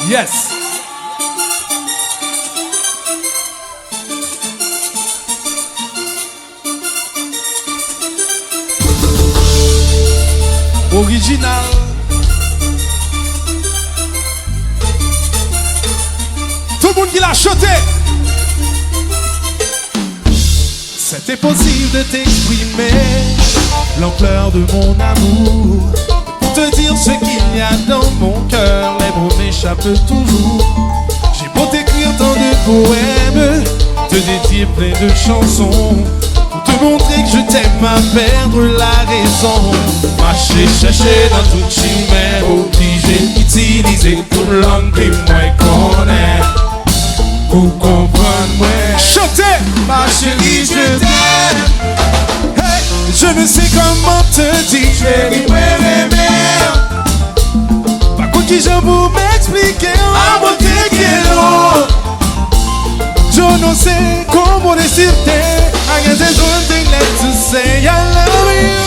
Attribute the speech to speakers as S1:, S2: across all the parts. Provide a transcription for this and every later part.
S1: Yes. Original. Tout le monde qui l'a chanté. C'était possible de t'exprimer l'ampleur de mon amour. Pour te dire ce qu'il y a dans mon cœur, les mots m'échappent toujours. J'ai beau t'écrire tant de poèmes, te dédier plein de chansons, pour te montrer que je t'aime à perdre la raison. Marcher, chercher dans toute chimère, obligé d'utiliser toute langue que moi connais. Pour comprendre moi. Chantez! Ma chérie, je t'aime. Hey, je ne sais comment te dire. Chérie, moi, pas quoi qui je vous m'expliquer. À mon tequila. Je ne sais comment décider. I guess there's one thing left to say. I love you.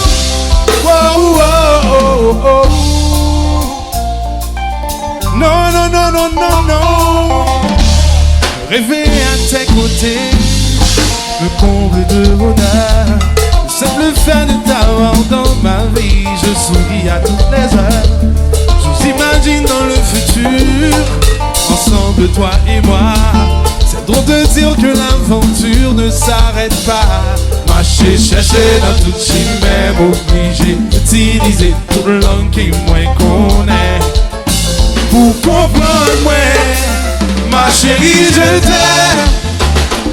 S1: Whoa, whoa, oh, oh. No, no, no, no, no, no. Rêver à tes côtés, me comble de bonheur. Le simple fait de t'avoir dans ma vie, je souris à toutes les heures. Je vous imagine dans le futur, ensemble toi et moi. C'est drôle de dire que l'aventure ne s'arrête pas. Marcher, chercher dans toute chimère, obligé d'utiliser toute langue qui moi connaît. Pour comprendre moi. Ma chérie, je t'aime.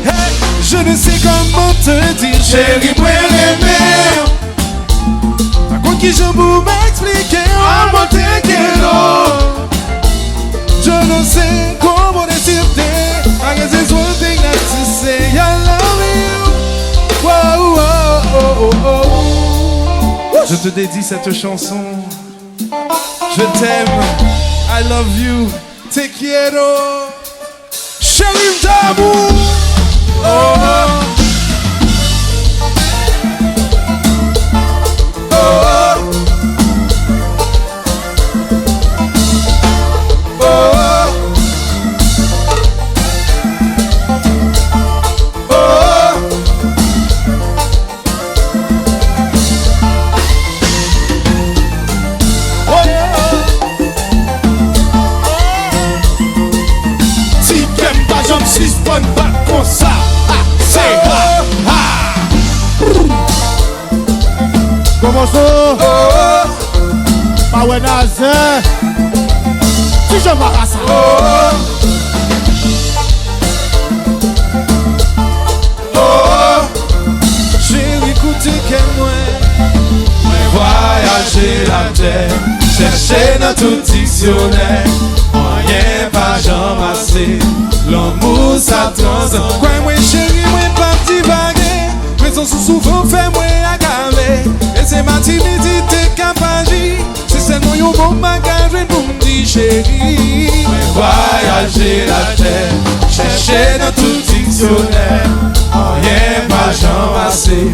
S1: Hey, je ne sais comment te dire. Chérie, moi, à quoi qui je vous m'expliquer. À mon tequila. Je ne sais comment décider. I guess there's one thing left to say. I love you. Whoa, oh, oh, oh. Je te dédie cette chanson. Je t'aime. I love you. Te quiero. Chérie d'amour. Oh, oh. Oh, oh. Oh, si bonne pas comme ça, c'est
S2: comment ça? Pas ouais naze. Si je vois ça.
S1: J'ai écouté qu'elle moi voyager la terre, chercher dans tout dictionnaire, rien pas jamais assez. L'amour ça transcende. Quoi moi chérie, moi pas divaguer. Mais son souvent fait moi aggraver. Et c'est ma timidité qui agit. C'est seulement un bon bagage pour me dire chérie. Voyager la terre, chercher dans tout dictionnaire, rien pas jamais assez.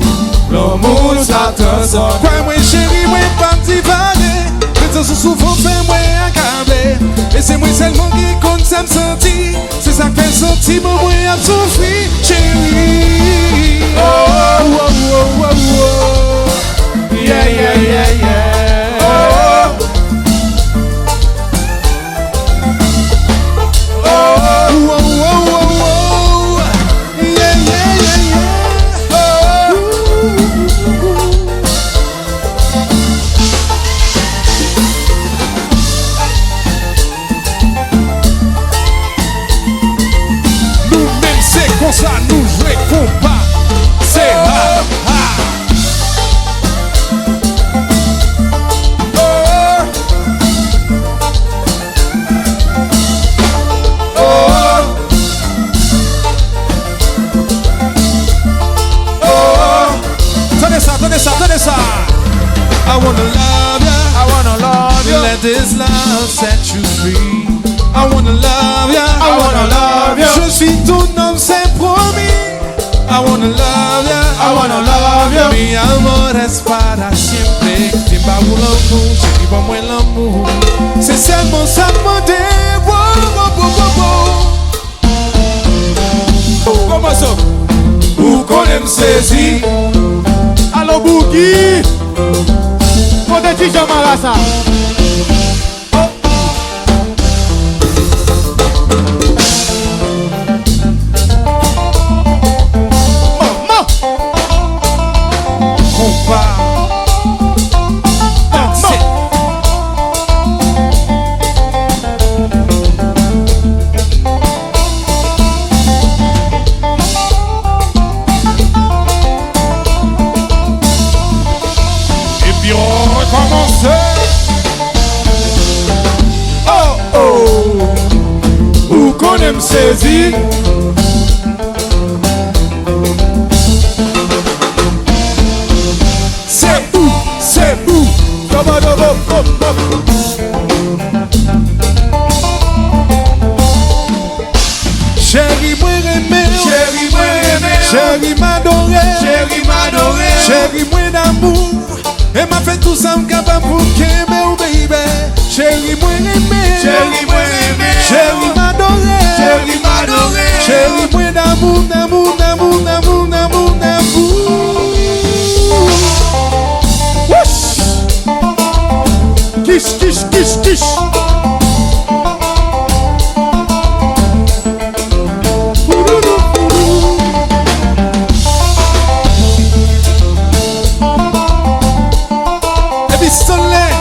S1: L'amour ça transcende. Quoi moi chérie, moi pas divaguer. Mais son souvent fait moi aggraver. Et c'est moi seulement qui compte ça me sentir. C'est ça que fait sentir mon moi à souffrir, chérie. Oh, oh, oh, oh, oh. Yeah, yeah, yeah, yeah. Oh, oh, oh, oh, oh, oh. Yeah, yeah, yeah, yeah. Oh, nous-mêmes c'est comme ça, nous jouons compas. C'est ha, ha. Tenez ça. I wanna love ya,
S2: I wanna love you.
S1: let this love set you free. I wanna love ya,
S2: I wanna love you.
S1: je suis ton homme, c'est promis. I wanna love ya,
S2: I wanna love you.
S1: mi amor es para siempre. Timba ou l'amour, chérie, bon moi l'amour. C'est seulement ça mon dévoi. Comment ça? Ou qu'on aime saisir.
S2: Allô Bouki. Faut des petits gens Marassa.
S1: Saisi. C'est où? Chérie moi aimé, chérie m'adoré, chérie moi d'amour. Et m'a fait tout ça m'capable pour qu'aimer ou baby. Chérie moi aimé, chérie m'adoré, chérie moi d'amour.
S2: Kish.
S1: Et puis soleil,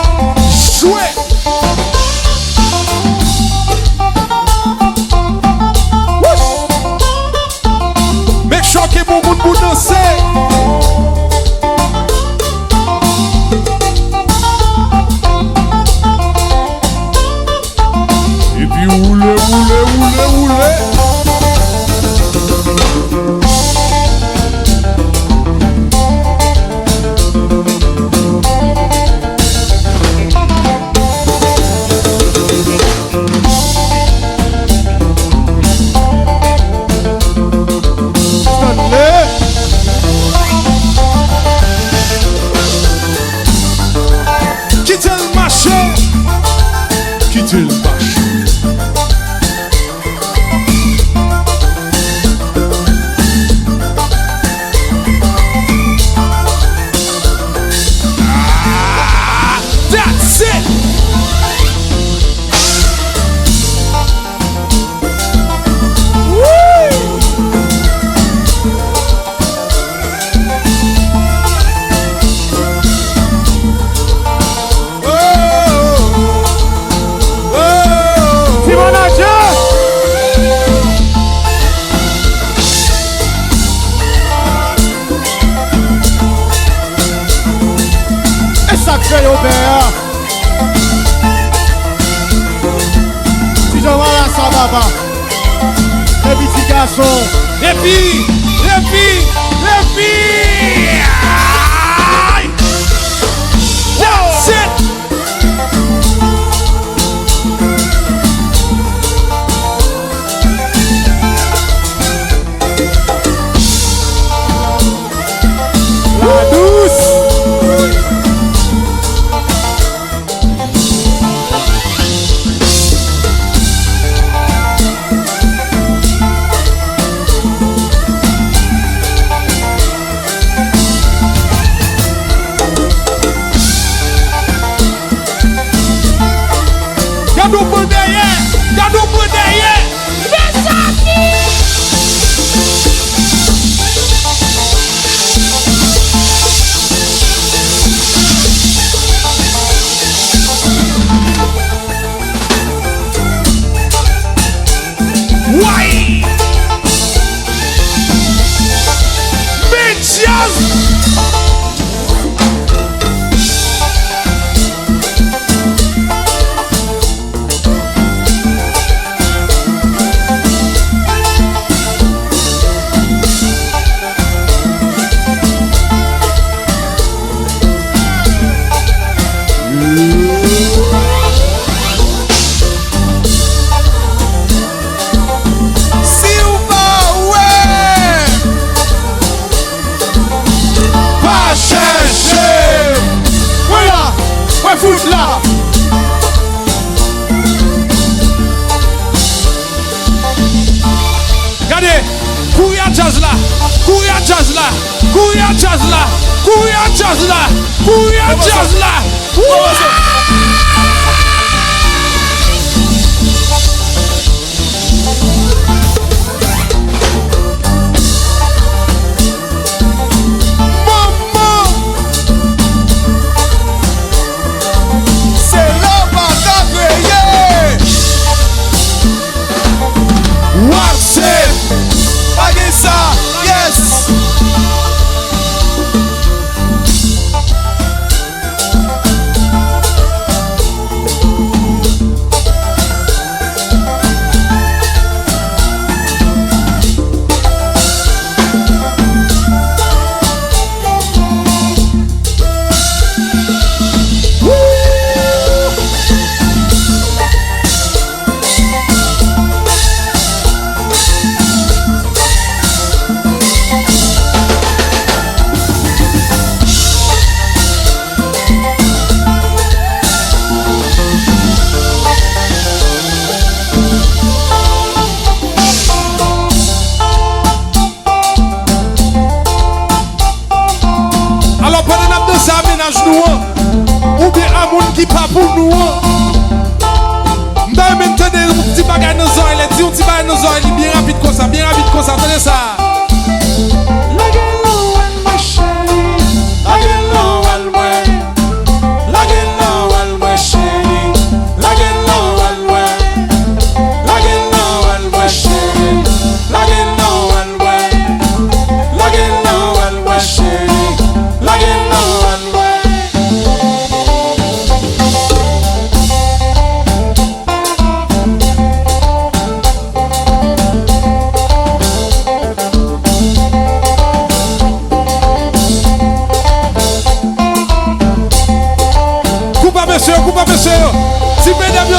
S1: jouet. Make sure que bon monde pour danser. Oulé. Quittez le marché. That's it.
S2: Sacré Aubert. Si je vois la sababa, les petits garçons.
S1: Les filles. That's it.
S2: La douce. Gado por derrière. Why? Bitches.
S1: Kouya jazz là, Kouya jazz là, Kouya jazz là, Kouya jazz là. Ou bien un monde qui pas pour nous. M'dame maintenant un petit bagage dans nos oreilles, un petit bagage dans nos oreilles, bien rapide comme ça, tenez ça.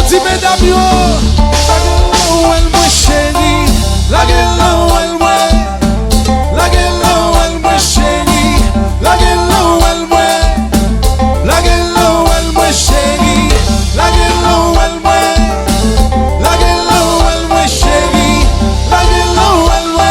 S1: Ti mesdames yo, elle moi chérie, la gueule elle moi, la gueule elle moi chérie, la gueule elle moi, la gueule elle moi chérie, la gueule elle moi, la gueule elle moi chérie, la gueule elle moi.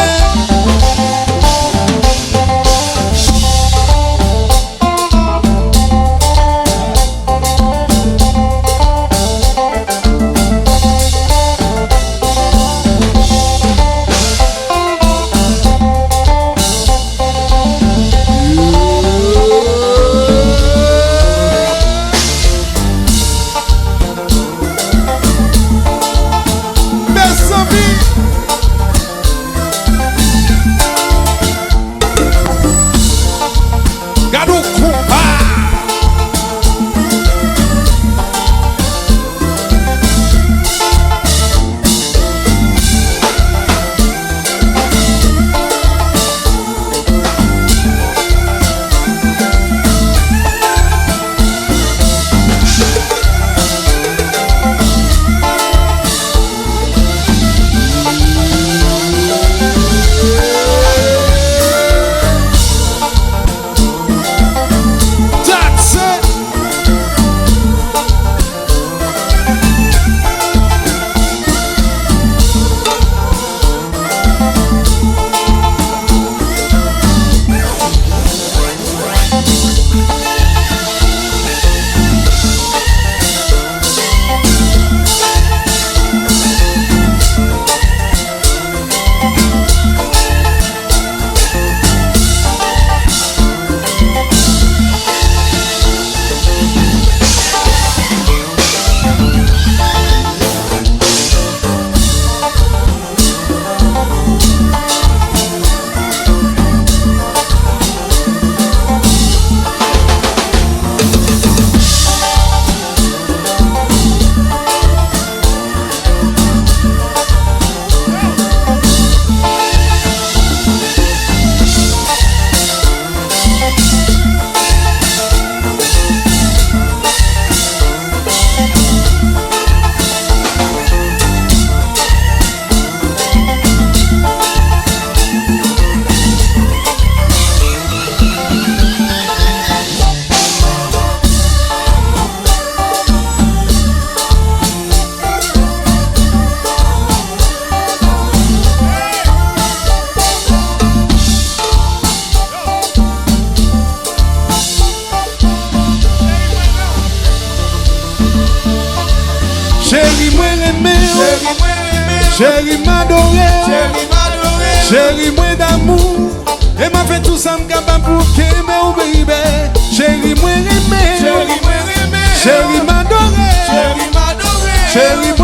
S1: Chéri moi aimé, chéri m'adoré, chéri moi d'amour. Et m'a fait tout ça m'capable pour qu'aimer oh baby. Chéri moi aimé, chéri m'adoré, chéri